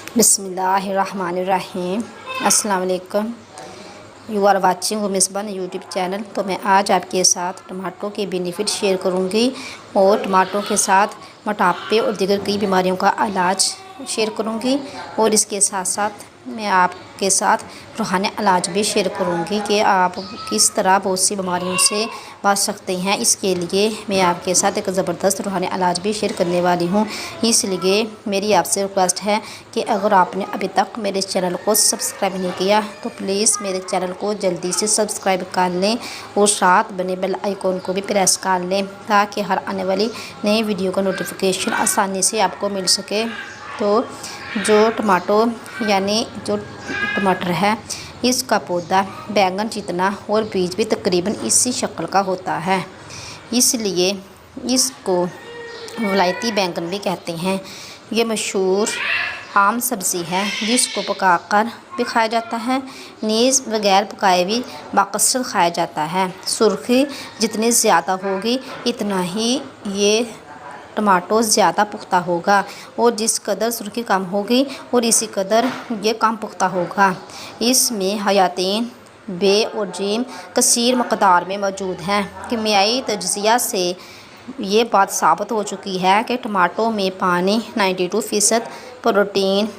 बिस्मिल्लाहिर्रहमानिर्रहीम। अस्सलाम वालेकुम। You are watching Misban YouTube channel. तो मैं आज आपके साथ टमाटो के बेनिफिट शेयर करूंगी और टमाटो के साथ मोटापे और दीगर कई बीमारियों का इलाज शेयर करूंगी और इसके साथ साथ मैं आपके साथ रूहानी इलाज भी शेयर करूंगी कि आप किस तरह बहुत सी बीमारियों से बच सकते हैं। इसके लिए मैं आपके साथ एक ज़बरदस्त रूहानी इलाज भी शेयर करने वाली हूं। इसलिए मेरी आपसे रिक्वेस्ट है कि अगर आपने अभी तक मेरे चैनल को सब्सक्राइब नहीं किया तो प्लीज़ मेरे चैनल को जल्दी से सब्सक्राइब कर लें और साथ बने बेल आइकॉन को भी प्रेस कर लें ताकि हर आने वाली नई वीडियो का नोटिफिकेशन आसानी से आपको मिल सके। तो जो टमाटो यानी जो टमाटर है, इसका पौधा बैंगन जितना और बीज भी तकरीबन इसी शक्ल का होता है, इसलिए इसको वलायती बैंगन भी कहते हैं। ये मशहूर आम सब्ज़ी है जिसको पकाकर भी खाया जाता है, नीज़ बगैर पकाए भी बाकसरत खाया जाता है। सुर्खी जितनी ज़्यादा होगी इतना ही ये टमाटो ज़्यादा पुख्ता होगा और जिस कदर सुर्खी कम होगी और इसी कदर ये कम पुख्ता होगा। इसमें हयातीन बे और जीम कसीर मकदार में मौजूद हैं। कीमियाई तज्ज़िया से ये बात साबित हो चुकी है कि टमाटो में पानी 92%, प्रोटीन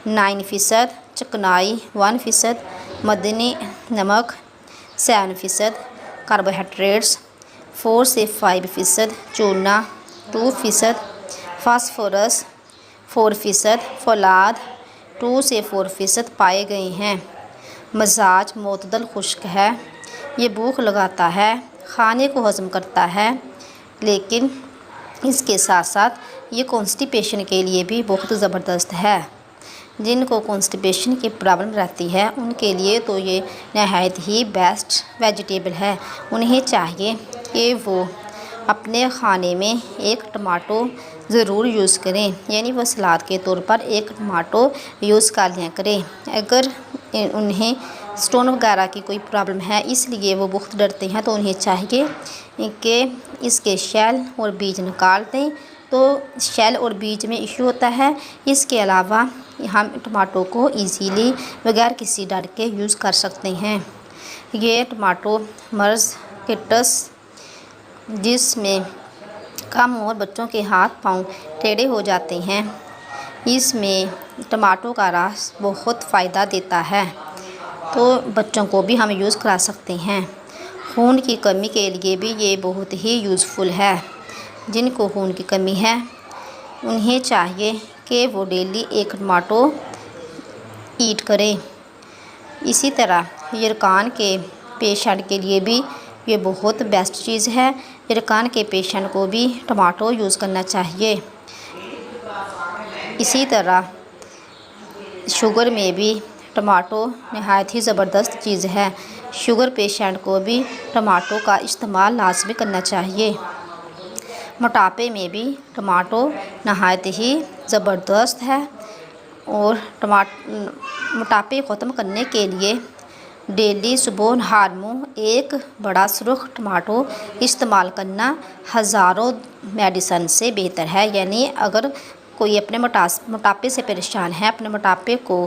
9%, चिकनाई 1%, मदनी नमक 7%, कार्बोहाइड्रेट्स 4 से 5%, चूना 2%, फास्फोरस 4%, फौलाद 2 से 4% पाए गए हैं। मजाज मोतदल खुश्क है। ये भूख लगाता है, खाने को हज़म करता है, लेकिन इसके साथ साथ ये कॉन्स्टिपेशन के लिए भी बहुत ज़बरदस्त है। जिनको कॉन्स्टिपेशन की प्रॉब्लम रहती है उनके लिए तो ये नहायत ही बेस्ट वेजिटेबल है। उन्हें चाहिए कि वो अपने खाने में एक टमाटो ज़रूर यूज़ करें, यानी वो सलाद के तौर पर एक टमाटो यूज़ कर लिया करें। अगर उन्हें स्टोन वगैरह की कोई प्रॉब्लम है इसलिए वो बहुत डरते हैं तो उन्हें चाहिए कि इसके शैल और बीज निकाल दें। तो शैल और बीज में इशू होता है। इसके अलावा हम टमाटो को इजीली बगैर किसी डर के यूज़ कर सकते हैं। ये टमाटो मर्ज़ किटस जिसमें कम उम्र बच्चों के हाथ पांव टेढ़े हो जाते हैं, इसमें टमाटो का रस बहुत फ़ायदा देता है, तो बच्चों को भी हम यूज़ करा सकते हैं। खून की कमी के लिए भी ये बहुत ही यूज़फुल है। जिनको खून की कमी है उन्हें चाहिए कि वो डेली एक टमाटो ईट करें। इसी तरह यरकान के पेशेंट के लिए भी ये बहुत बेस्ट चीज़ है। यरकान के पेशेंट को भी टमाटो यूज़ करना चाहिए। इसी तरह शुगर में भी टमाटो नहायत ही ज़बरदस्त चीज़ है। शुगर पेशेंट को भी टमाटो का इस्तेमाल लाजमी करना चाहिए। मोटापे में भी टमाटो नहायत ही ज़बरदस्त है और मोटापे ख़त्म करने के लिए डेली सुबह नहार मुँह एक बड़ा सुरख टमाटो इस्तेमाल करना हज़ारों मेडिसन से बेहतर है। यानी अगर कोई अपने मोटापे से परेशान है, अपने मोटापे को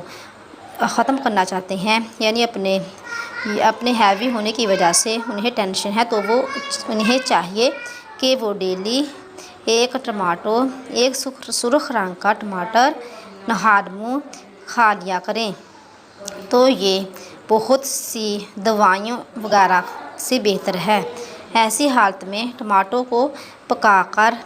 ख़त्म करना चाहते हैं, यानी अपने हैवी होने की वजह से उन्हें टेंशन है, तो वो उन्हें चाहिए कि वो डेली एक टमाटो, एक सुर्ख रंग का टमाटर नहार मुँह खा लिया करें। तो ये बहुत सी दवाइयों वगैरह से बेहतर है। ऐसी हालत में टमाटो को पकाकर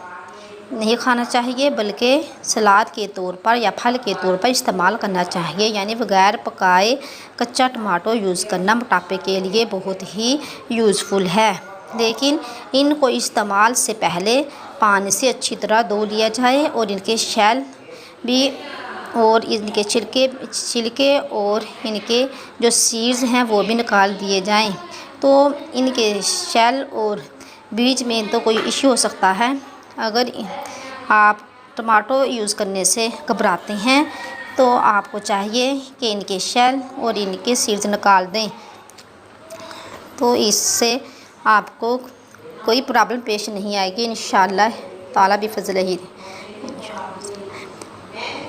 नहीं खाना चाहिए बल्कि सलाद के तौर पर या फल के तौर पर इस्तेमाल करना चाहिए। यानी बगैर पकाए कच्चा टमाटो यूज़ करना मोटापे के लिए बहुत ही यूज़फुल है। लेकिन इनको इस्तेमाल से पहले पानी से अच्छी तरह धो लिया जाए और इनके शैल भी और इनके छिलके और इनके जो सीड्स हैं वो भी निकाल दिए जाएं। तो इनके शैल और बीज में तो कोई इश्यू हो सकता है। अगर आप टमाटो यूज़ करने से घबराते हैं तो आपको चाहिए कि इनके शैल और इनके सीड्स निकाल दें, तो इससे आपको कोई प्रॉब्लम पेश नहीं आएगी इंशाअल्लाह ताला बिफज़्लिही।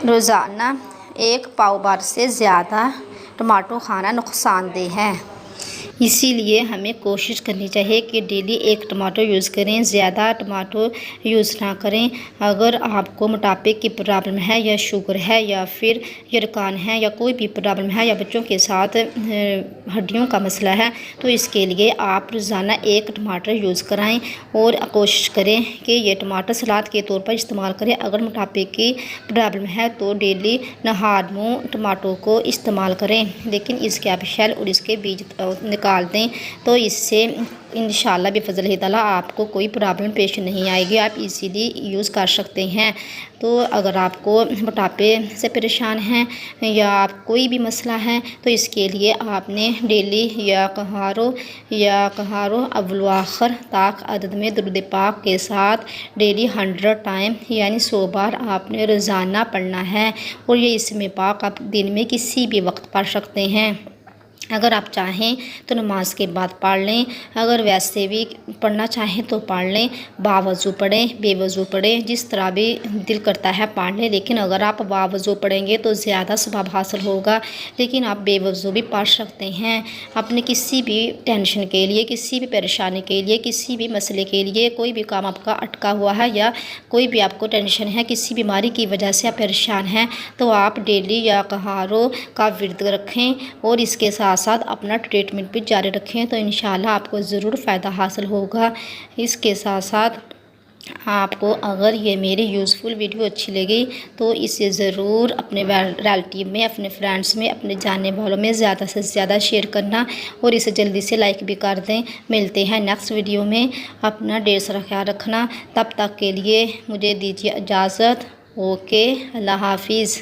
रोज़ाना एक पाव भर से ज़्यादा टमाटो खाना नुकसानदेह है। इसीलिए हमें कोशिश करनी चाहिए कि डेली एक टमाटो यूज़ करें, ज़्यादा टमाटो यूज़ ना करें। अगर आपको मोटापे की प्रॉब्लम है या शुगर है या फिर यरकान है या कोई भी प्रॉब्लम है या बच्चों के साथ हड्डियों का मसला है, तो इसके लिए आप रोज़ाना एक टमाटर यूज़ कराएं और कोशिश करें कि ये टमाटर सलाद के तौर पर इस्तेमाल करें। अगर मोटापे की प्रॉब्लम है तो डेली नहार मुँह टमाटो को इस्तेमाल करें, लेकिन इसके आप शेल और इसके बीज निकाल दें, तो इससे इंशाल्लाह बिफ़ज़्ल ताला आपको कोई प्रॉब्लम पेश नहीं आएगी। आप इजीली यूज़ कर सकते हैं। तो अगर आपको मोटापे से परेशान हैं या आप कोई भी मसला है, तो इसके लिए आपने डेली या कहारो अव्वल व आखिर ताक अदद में दुरूद पाक के साथ डेली 100 टाइम यानी 100 बार आपने रोज़ाना पढ़ना है। और ये इसमें पाक आप दिन में किसी भी वक्त पढ़ सकते हैं। अगर आप चाहें तो नमाज के बाद पढ़ लें, अगर वैसे भी पढ़ना चाहें तो पढ़ लें। बावज़ू पढ़ें, बेवज़ू पढ़ें, जिस तरह भी दिल करता है पढ़ लें। लेकिन अगर आप बावज़ू पढ़ेंगे तो ज़्यादा सवाब हासिल होगा। लेकिन आप बेवज़ू भी पढ़ सकते हैं। अपने किसी भी टेंशन के लिए, किसी भी परेशानी के लिए, किसी भी मसले के लिए, कोई भी काम आपका अटका हुआ है या कोई भी आपको टेंशन है, किसी बीमारी की वजह से आप परेशान हैं, तो आप डेली या कहारों का विर्द रखें और इसके साथ साथ अपना ट्रीटमेंट भी जारी रखें, तो इंशाल्लाह आपको ज़रूर फ़ायदा हासिल होगा। इसके साथ साथ आपको अगर ये मेरी यूज़फुल वीडियो अच्छी लगी तो इसे ज़रूर अपने रिलेटिव में, अपने फ्रेंड्स में, अपने जानने वालों में ज़्यादा से ज़्यादा शेयर करना और इसे जल्दी से लाइक भी कर दें। मिलते हैं नेक्स्ट वीडियो में। अपना ढेर सारा ख्याल रखना। तब तक के लिए मुझे दीजिए इजाज़त। ओके, अल्लाह हाफिज़।